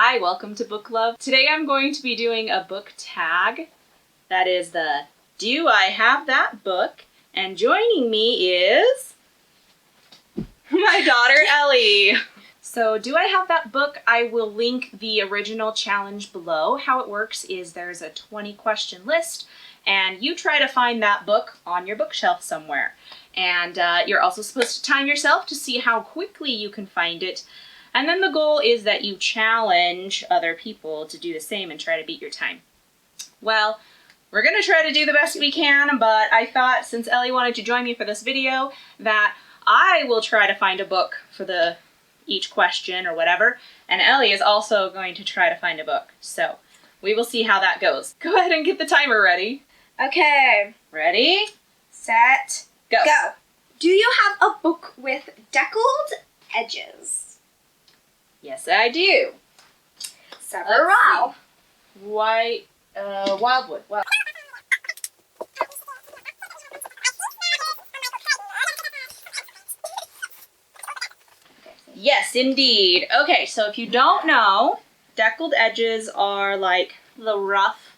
Hi, welcome to BookLove. Today I'm going to be doing a book tag. That is the Do I Have That Book? And joining me is my daughter Ellie. So Do I Have That Book? I will link the original challenge below. How it works is there's a 20 question list and you try to find that book on your bookshelf somewhere. And you're also supposed to time yourself to see how quickly you can find it. And then the goal is that you challenge other people to do the same and try to beat your time. Well, we're going to try to do the best we can, but I thought since Ellie wanted to join me for this video that I will try to find a book for each question or whatever, and Ellie is also going to try to find a book. So we will see how that goes. Go ahead and get the timer ready. Okay. Ready? Set. Go. Go. Do you have a book with deckled edges? Yes, I do. Several. Wildwood. Yes, indeed. Okay, so if you don't know, deckled edges are like the rough,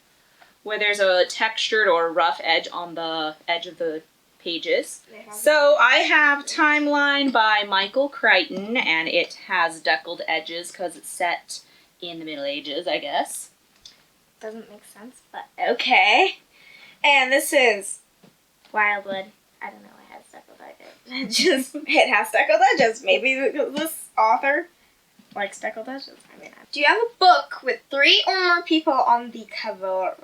where there's a textured or rough edge on the edge of the pages. So I have Timeline by Michael Crichton, and it has deckled edges because it's set in the Middle Ages, I guess. Doesn't make sense, but okay. And this is Wildwood. I don't know, it has deckled edges. It has deckled edges. Maybe this author likes deckled edges. I mean, do you have a book with 3 or more people on the cover?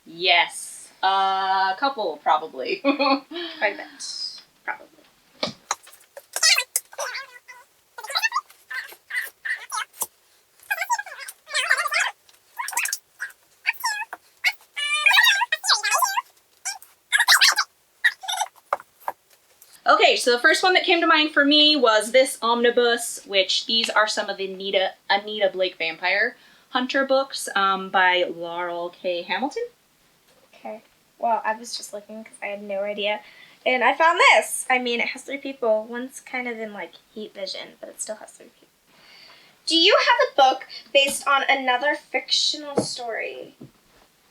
Yes. A couple, probably. Quite a bit. Probably. Okay, so the first one that came to mind for me was this omnibus, which these are some of the Anita Blake Vampire Hunter books by Laurel K. Hamilton. Okay. Well, I was just looking because I had no idea. And I found this. I mean, it has 3 people. One's kind of in, like, heat vision, but it still has 3 people. Do you have a book based on another fictional story?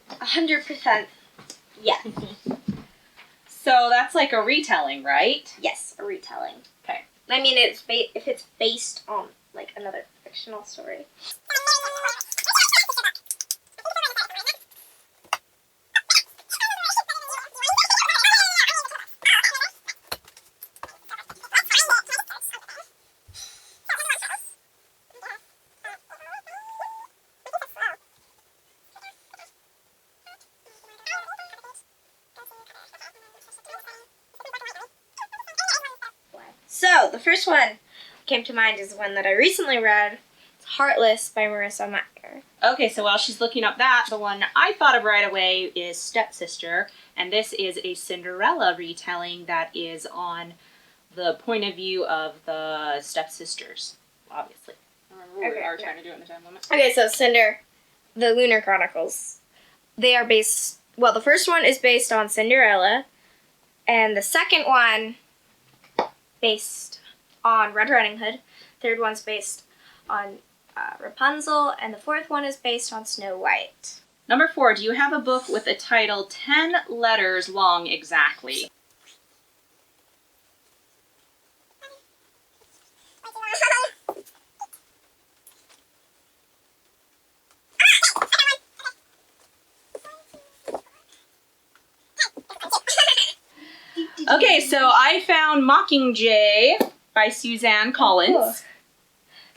100% yes. So that's like a retelling, right? Yes, a retelling. Okay. I mean, if it's based on, like, another fictional story. So, the first one came to mind is one that I recently read. It's Heartless by Marissa. Okay, so while she's looking up that, the one I thought of right away is Stepsister, and this is a Cinderella retelling that is on the point of view of the stepsisters, obviously. Remember, we are trying to do it in the time limit. Okay, so the Lunar Chronicles. They are based, well, the first one is based on Cinderella, and the second one based on Red Riding Hood. Third one's based on Rapunzel, and the fourth one is based on Snow White. Number 4, do you have a book with a title 10 letters long exactly? Okay, so I found Mockingjay by Suzanne Collins. Cool.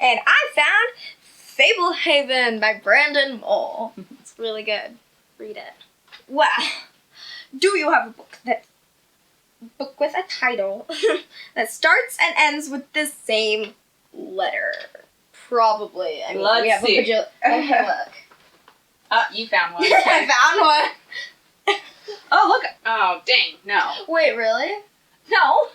And I found Fablehaven by Brandon Moore. It's really good. Read it. Well, do you have a book with a title that starts and ends with the same letter? Probably. I mean, Let's we have see. Okay, look. You found one. I found one. Oh, look. Oh, dang. No. Wait, really? No.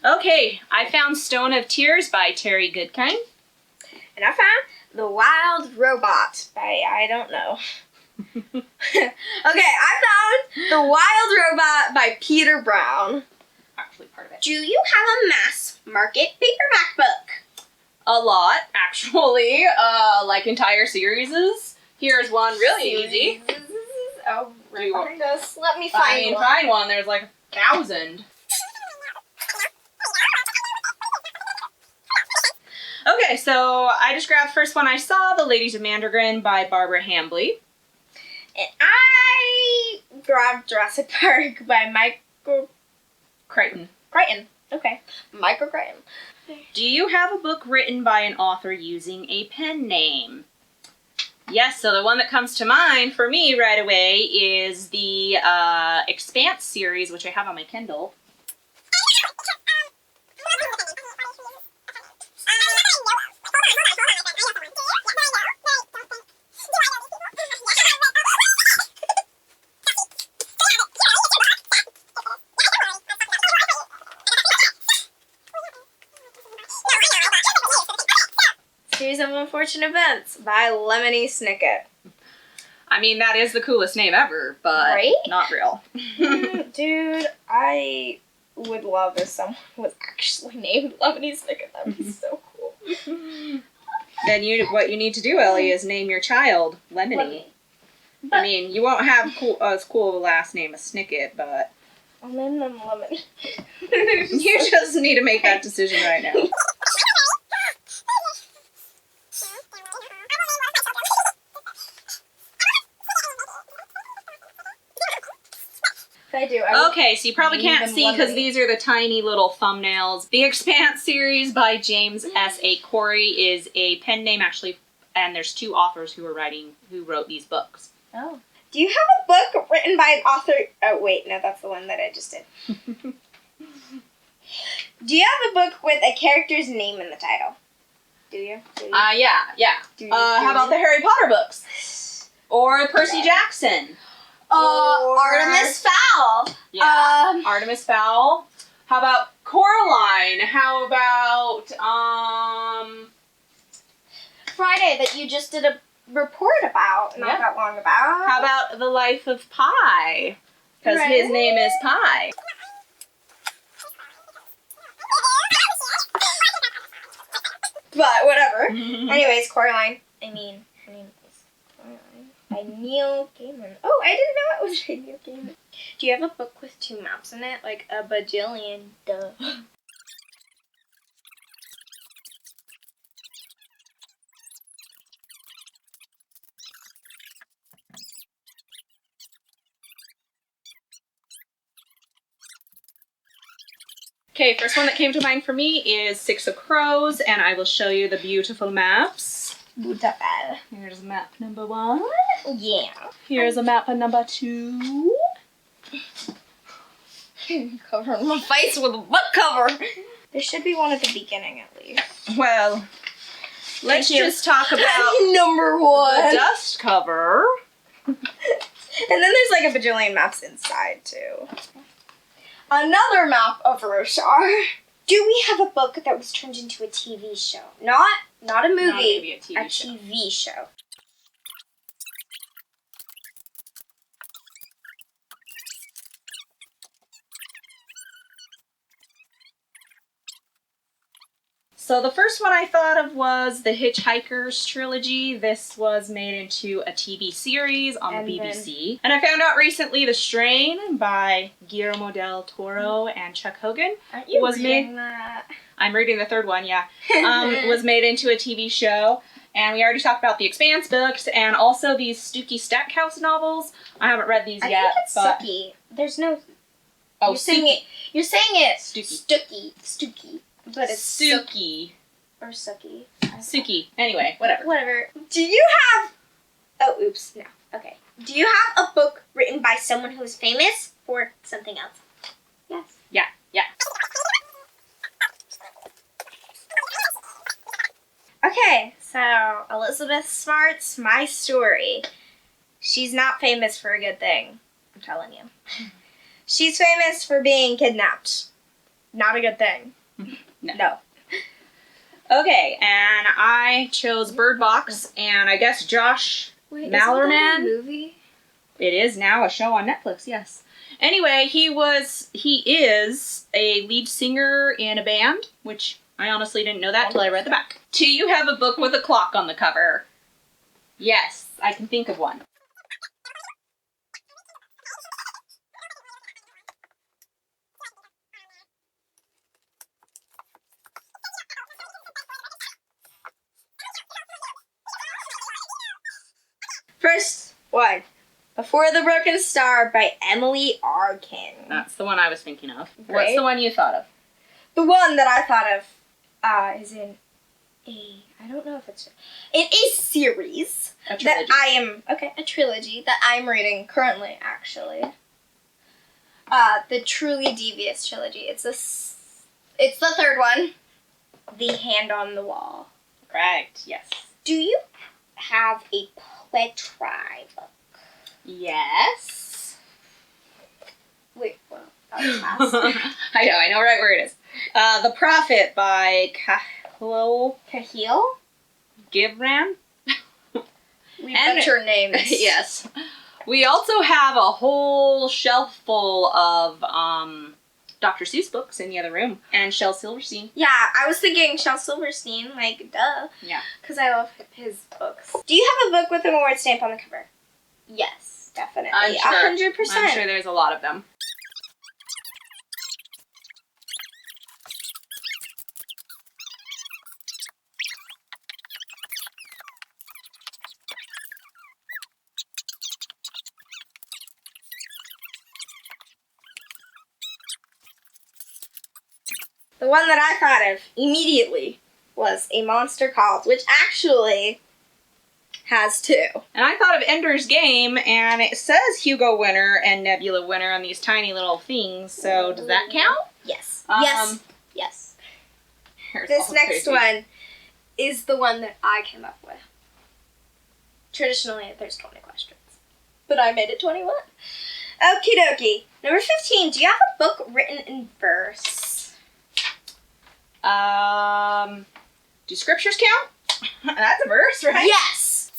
Okay, I found Stone of Tears by Terry Goodkind. And I found The Wild Robot by I don't know. Okay, I found The Wild Robot by Peter Brown. Actually, part of it. Do you have a mass market paperback book? A lot, actually. Like entire series. Here's one really easy. Oh, Do you want- behind us. Let me find one. Find one. There's like 1,000. Okay, so I just grabbed the first one I saw, The Ladies of Mandergrin by Barbara Hambly. And I grabbed Jurassic Park by Michael Crichton. Crichton. Okay. Michael Crichton. Do you have a book written by an author using a pen name? Yes, so the one that comes to mind for me right away is the Expanse series, which I have on my Kindle. Series of Unfortunate Events by Lemony Snicket. I mean, that is the coolest name ever, but Right? not real. Dude, I would love if someone was actually named Lemony Snicket. That would be so cool. Then what you need to do, Ellie, is name your child Lemony. I mean, you won't have as cool of a last name as Snicket, but I'll name them Lemony. you just need to make that decision right now. I do. I Okay, so you probably name can't them see because Lemony. these are the tiny little thumbnails. The Expanse series by James S. A. Corey is a pen name, actually, and there's 2 authors who wrote these books. Oh. Do you have a book written by an author? Oh, wait, no, that's the one that I just did. Do you have a book with a character's name in the title? Do you? Yeah. How about the Harry Potter books? Or Percy Jackson? Artemis Fowl. Yeah. Artemis Fowl. How about Coraline? How about, Friday that you just did a report about not that long about. How about The Life of Pi? Because his name is Pi. But whatever. Anyways, Coraline. Her name is Coraline. By Neil Gaiman. Oh, I didn't know it was by Neil Gaiman. Do you have a book with 2 maps in it? Like a bajillion? Duh. Okay, first one that came to mind for me is Six of Crows, and I will show you the beautiful maps. Beautiful. Here's map number 1. Yeah. Here's a map number 2. Covering my face with a book cover. There should be one at the beginning at least. Well, let's just talk about number 1. the dust cover. And then there's like a bajillion maps inside too. Another map of Roshar. Do we have a book that was turned into a TV show? Not a movie. A TV show. TV show. So the first one I thought of was the Hitchhiker's trilogy. This was made into a TV series on the BBC. And I found out recently The Strain by Guillermo del Toro and Chuck Hogan Aren't you was reading that? I'm reading the 3rd one, yeah. Was made into a TV show. And we already talked about the Expanse books and also these Stooky Stackhouse novels. I haven't read these yet. I think it's but Suki. There's no... Oh, You're saying it Stooky. Stooky. But it's Suki. Or Suki. Suki. Anyway, whatever. Whatever. Do you have... Oh, oops. No. Okay. Do you have a book written by someone who is famous or something else? Yes. Yeah. Okay, so Elizabeth Smart's My Story. She's not famous for a good thing. I'm telling you. She's famous for being kidnapped. Not a good thing. No. Okay, and I chose Bird Box, and I guess Josh Wait, Mallerman? Isn't that a movie? It is now a show on Netflix, yes. Anyway, he is a lead singer in a band, which I honestly didn't know that till I read the back. Do you have a book with a clock on the cover? Yes, I can think of one. First one, Before the Broken Star by Emily Arkin. That's the one I was thinking of. Great. What's the one you thought of? The one that I thought of is in I don't know if it's in a series A trilogy. a trilogy that I'm reading currently, actually. The Truly Devious trilogy. It's the third one. The Hand on the Wall. Correct, yes. Do you have a poetry book? Yes. Wait, well, that was fast. I know right where it is. The Prophet by Kahil? Gibran. We butcher names. Yes. We also have a whole shelf full of Dr. Seuss books in the other room. And Shel Silverstein. Yeah, I was thinking Shel Silverstein, like, duh. Yeah. Because I love his books. Do you have a book with an award stamp on the cover? Yes, definitely. I'm sure. 100%. I'm sure there's a lot of them. The one that I thought of immediately was A Monster Called, which actually has two. And I thought of Ender's Game, and it says Hugo winner and Nebula winner on these tiny little things, so does that count? Yes. Yes. Here's This all next crazy. one is the one that I came up with. Traditionally, there's 20 questions. But I made it 21. Okie dokie. Number 15. Do you have a book written in verse? Do scriptures count? That's a verse, right? Yes!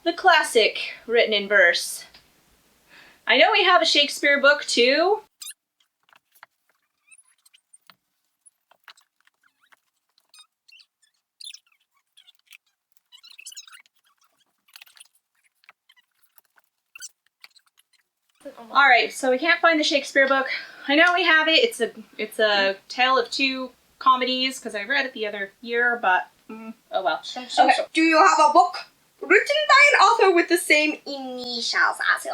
The classic written in verse. I know we have a Shakespeare book too. All right, so we can't find the Shakespeare book. I know we have it. It's a tale of two comedies because I read it the other year, but oh well. Okay. Do you have a book written by an author with the same initials as you?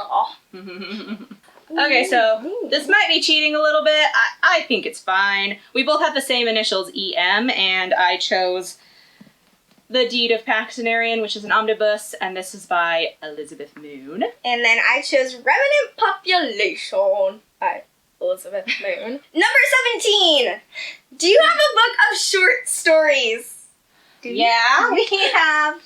Okay, so this might be cheating a little bit. I think it's fine. We both have the same initials, EM, and I chose The Deed of Paxtonarian, which is an omnibus, and this is by Elizabeth Moon. And then I chose Remnant Population by Elizabeth Moon. Number 17! Do you have a book of short stories? Yeah, we have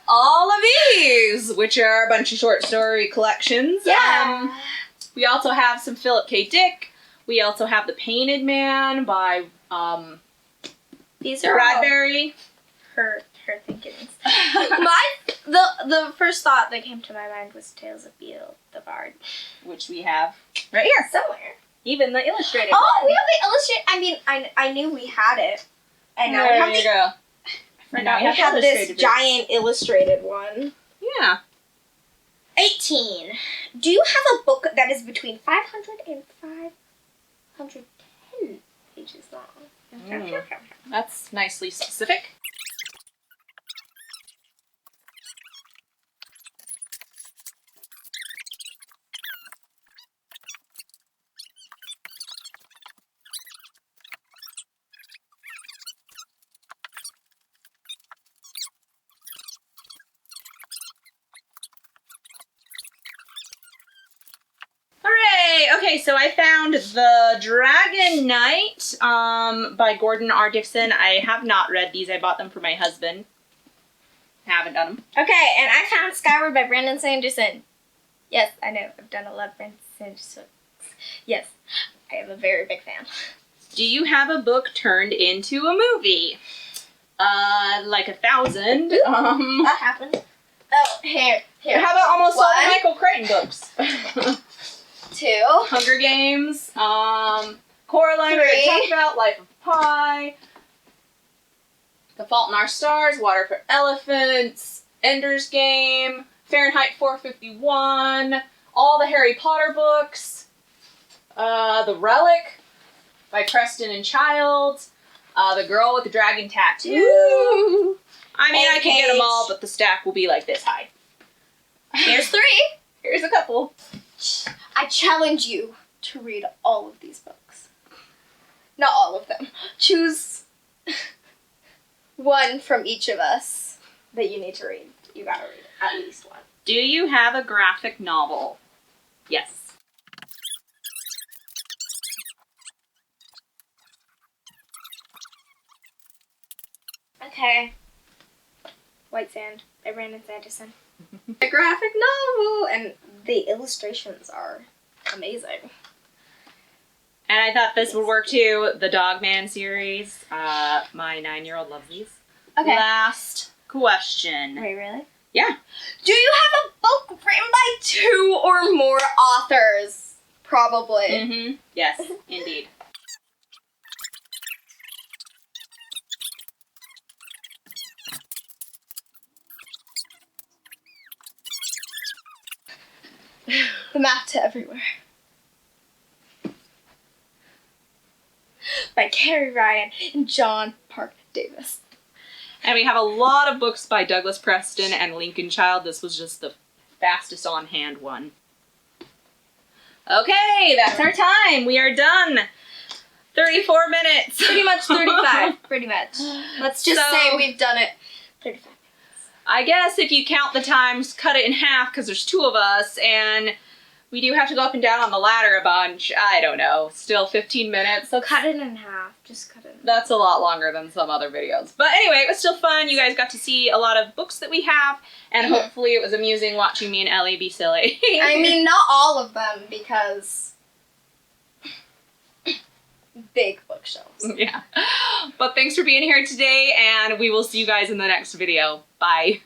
all of these, which are a bunch of short story collections. Yeah. We also have some Philip K. Dick. We also have The Painted Man by These are Bradbury. her thinkings. The first thought that came to my mind was Tales of Beale the Bard. Which we have right here. Somewhere. Even the illustrated Oh, one. we have the illustrated. I mean, I knew we had it. And now There we you have go. and now now we we have the this illustrated giant illustrated one. Yeah. 18. Do you have a book that is between 500 and 510 pages long? That's nicely specific. Hooray! Okay, so I found The Dragon Knight by Gordon R. Dixon. I have not read these. I bought them for my husband. Haven't done them. Okay, and I found Skyward by Brandon Sanderson. Yes, I know. I've done a lot of Brandon Sanderson. Yes, I am a very big fan. Do you have a book turned into a movie? Like 1,000. That happened. Oh, here. How about almost all the One. Michael Crichton books? 2. Hunger Games, Coraline, we already 3. talked about, Life of Pi, The Fault in Our Stars, Water for Elephants, Ender's Game, Fahrenheit 451, all the Harry Potter books, The Relic by Preston and Childs, The Girl with the Dragon Tattoo. Ooh. I mean, And I can get them Paige. all, but the stack will be like this high. Here's 3. Here's a couple. I challenge you to read all of these books. Not all of them. Choose one from each of us that you need to read. You gotta read at least one. Do you have a graphic novel? Yes. Okay. White Sand by Brandon Sanderson. A graphic novel, and the illustrations are amazing. And I thought this would work too. The Dogman series. My 9-year-old loves these. Okay. Last question. Wait, really? Yeah. Do you have a book written by 2 or more authors? Probably. Mm-hmm. Yes, indeed. The Map to Everywhere. By Carrie Ryan and John Park Davis. And we have a lot of books by Douglas Preston and Lincoln Child. This was just the fastest on hand one. Okay, that's our time. We are done. 34 minutes. Pretty much 35. Pretty much. Let's just say we've done it 35. I guess if you count the times, cut it in half because there's 2 of us, and we do have to go up and down on the ladder a bunch. I don't know. Still 15 minutes. So cut it in half. Just cut it in half. That's a lot longer than some other videos. But anyway, it was still fun. You guys got to see a lot of books that we have, and hopefully it was amusing watching me and Ellie be silly. I mean, not all of them, because big bookshelves. Yeah. But thanks for being here today, and we will see you guys in the next video. Bye.